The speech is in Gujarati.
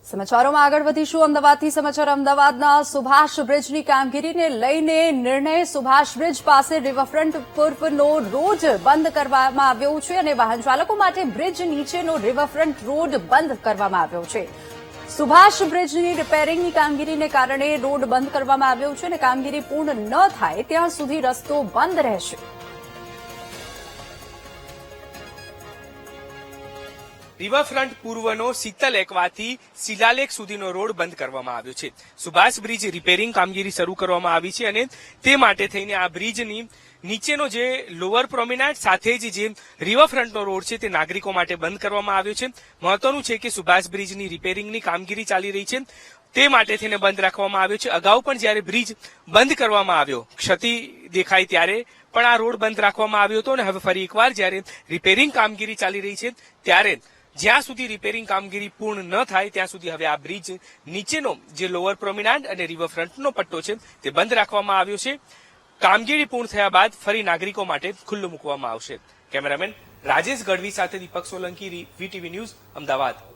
સમાચારોમાં આગળ વધીશું. અમદાવાદથી સમાચાર. અમદાવાદના સુભાષ બ્રિજની કામગીરીને લઈને નિર્ણય. સુભાષ બ્રિજ પાસે રિવરફ્રન્ટ પૂર્વનો રોડ બંધ કરવામાં આવ્યો છે અને વાહન ચાલકો માટે બ્રિજ નીચેનો રિવરફ્રન્ટ રોડ બંધ કરવામાં આવ્યો છે. સુભાષ બ્રિજની રિપેરિંગની કામગીરીને કારણે રોડ બંધ કરવામાં આવ્યો છે અને કામગીરી પૂર્ણ ન થાય ત્યાં સુધી રસ્તો બંધ રહેશે. રિવરફ્રન્ટ પૂર્વનો શીતલ એકવાથી શિલાલેખ સુધીનો રોડ બંધ કરવામાં આવ્યો છે. સુભાષ બ્રિજ રિપેરિંગ કામગીરી શરૂ કરવામાં આવી છે અને તે માટે થઈને આ બ્રિજની નીચેનો જે લોઅર પ્રોમિનાન્ટ સાથે જ જે રિવરફ્રન્ટનો રોડ છે તે નાગરિકો માટે બંધ કરવામાં આવ્યો છે. મહત્વનું છે કે સુભાષ બ્રિજની રિપેરિંગની કામગીરી ચાલી રહી છે તે માટે થઈને બંધ રાખવામાં આવ્યો છે. અગાઉ પણ જ્યારે બ્રિજ બંધ કરવામાં આવ્યો, ક્ષતિ દેખાઈ ત્યારે પણ આ રોડ બંધ રાખવામાં આવ્યો હતો અને હવે ફરી એકવાર જ્યારે રિપેરિંગ કામગીરી ચાલી રહી છે ત્યારે જ્યાં સુધી રિપેરિંગ કામગીરી પૂર્ણ ન થાય ત્યાં સુધી હવે આ બ્રિજ નીચેનો જે લોઅર પ્રોમિનાન્ટ અને રિવરફ્રન્ટનો પટ્ટો છે તે બંધ રાખવામાં આવ્યો છે. કામગીરી પૂર્ણ થયા બાદ ફરી નાગરિકો માટે ખુલ્લું મૂકવામાં આવશે. કેમેરામેન રાજેશ ગઢવી સાથે દીપક સોલંકી, વીટીવી ન્યૂઝ, અમદાવાદ.